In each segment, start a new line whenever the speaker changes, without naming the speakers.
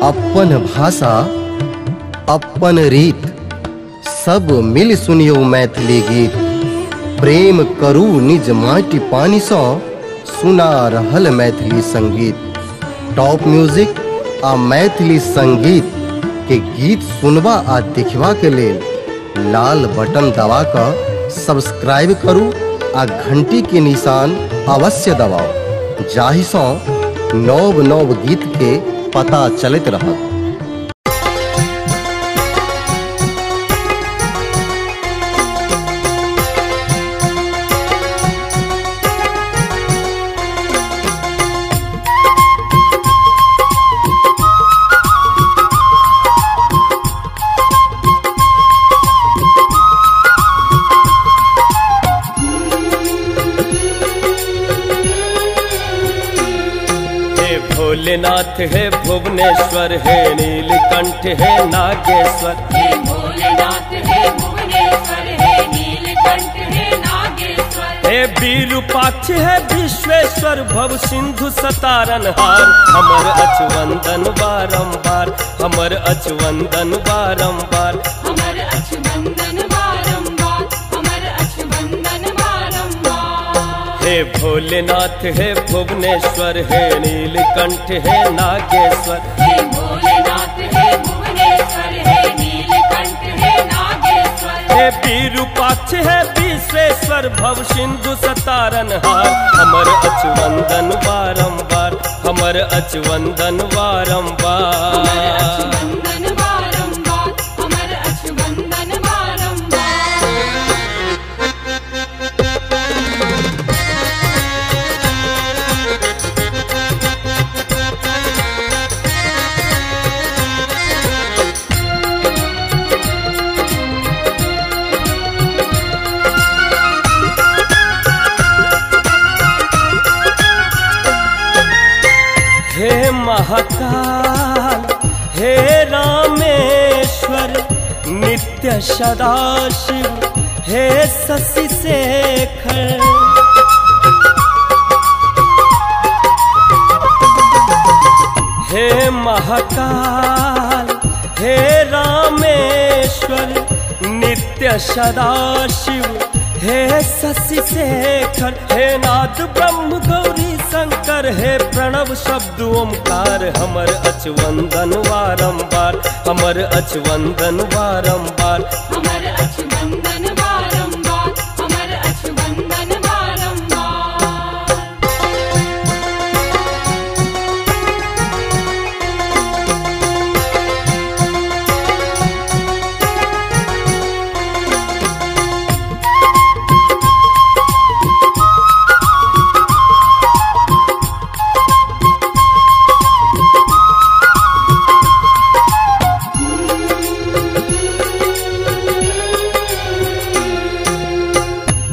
अपन भाषा अपन रीत सब मिल सुनियो मैथिली गीत। प्रेम करू निज माटी पानी सँ सुना रहल मैथिली संगीत। टॉप म्यूजिक आ मैथिली संगीत के गीत सुनबा आ देखबा के लेल लाल बटन दबा कऽ सब्सक्राइब करू आ घंटी के निशान अवश्य दबाओ, जाहि सँ नव नव गीत के पता चलत रहत।
भोलेनाथ है भुवनेश्वर है, नीलकंठ है नागेश्वर।
हे भोलेनाथ है भुवनेश्वर है, नीलकंठ है नागेश्वर।
हे विरूपाक्ष है विश्वेश्वर, भव सिंधु सतारनहार। हमर अचवंदन बारंबार, हमर अचवंदन बारंबार,
हमर अचवंदन बारंबार, हमर अचवंदन बारंबार।
हे भोलेनाथ है भुवनेश्वर है, नीलकंठ है नागेश्वर।
हे भोलेनाथ है भुवनेश्वर है, नीलकंठ है नागेश्वर।
हे विरूपाक्ष है विश्वेश्वर, भव सिंधु सतारनहार। हमर अचवंदन बारंबार, हमर अचवंदन बारंबार,
अचवंदन बारंबार, हमर अचवंदन बारंबार।
हे महाकाल हे रामेश्वर, नित्य सदाशिव हे शशि शेखर। हे महाकाल हे रामेश्वर, नित्य सदाशिव हे शशि शेखर। हे नाद ब्रह्म गौरी शंकर, हे प्रणव शब्द ओंकार। हमर अचवंदन बारंबार, हमर अचवंदन बारंबार,
हमर अचवंदन बारंबार, हमर अचवंदन बारंबार।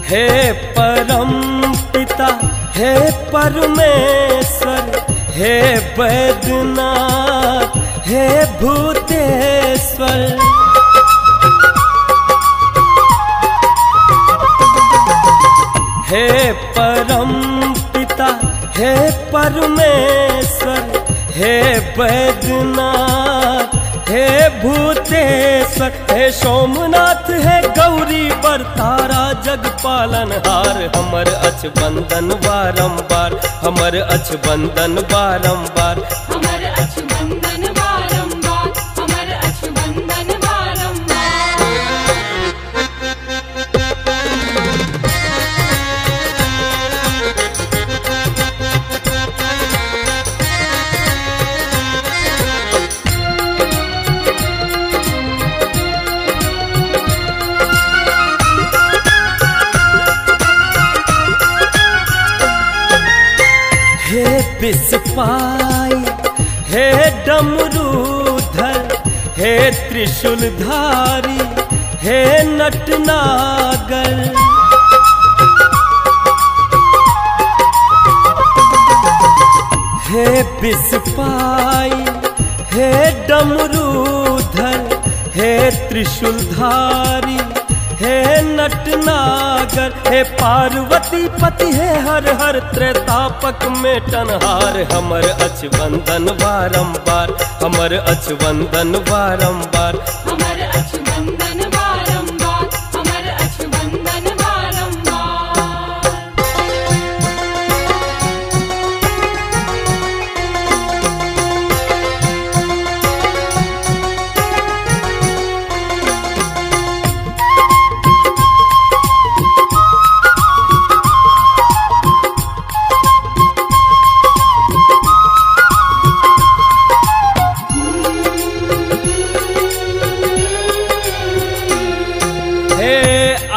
हे परम पिता हे परमेश्वर, हे वैद्यनाथ हे भूतेश्वर। हे परम पिता हे परमेश्वर, हे वैद्यनाथ हे भूतेश्वर। हे सोमनाथ हे गौरी बर तारा जग पालनहार। हमर अचवंदन बारंबार, हमर अचवंदन बारंबार,
हमर अचवंदन बारंबार, हमर अचवंदन बारंबार।
हे विषपाई हे डमरूधर, हे त्रिशूलधारी हे नटनागर। हे विषपाई हे डमरूधर, हे त्रिशूलधारी हे नटनागर, हे पार्वती पति, हे हर हर त्रेतापक में टनहार। हमर अछ वंदन बारंबार, हमर अछ वंदन बारंबार,
हमर अछ वंदन बारंबार, हमर अछ वंदन बारंबार।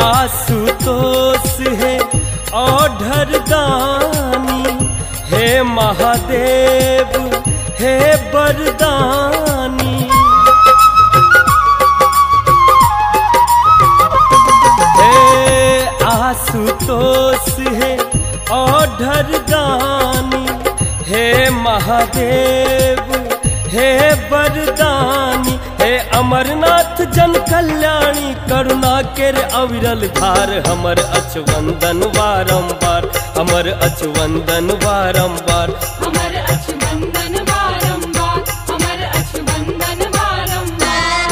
आशुतोष है औढ़र दानी, हे महादेव हे बरदानी। हे आशुतोष है औढ़र दानी, हे महादेव हे बरदानी। हे अमरनाथ जन कल्याणी, करुणा केर अविरल धार। हमर अछ वंदन बारंबार, हमर अछ वंदन बारंबार,
हमर अछ वंदन बारंबार, हमर अछ वंदन बारंबार।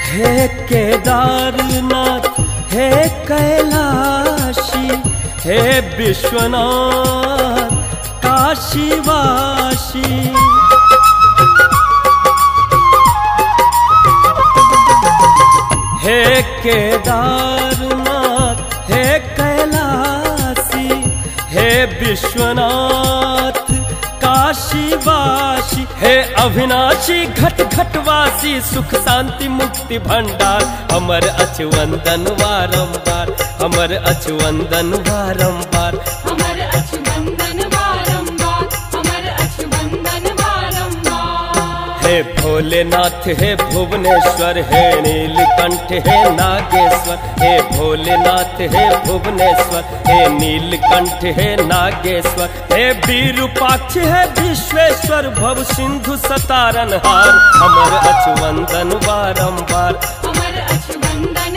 हे केदारनाथ हे कैलाशी, हे विश्वनाथ काशीवासी। हे केदारनाथ हे कैलाशी, हे विश्वनाथ काशीवासी। हे अविनाशी घट घटवासी, सुख शांति मुक्ति भंडार। हमर अछ वंदन बारंबार, हमर अछ वंदन बारंबार,
हमर अछ वंदन बारंबार, हमर अछ वंदन बारंबार।
हे भोलेनाथ हे भुवनेश्वर, हे नीलकंठ हे नागेश्वर। हे भोलेनाथ हे भुवनेश्वर, हे नीलकंठ हे नागेश्वर। हे विरूपाक्ष हे विश्वेश्वर, भव सिंधु सतारनहार। हमर अछ वंदन बारंबार,
हमर अछ वंदन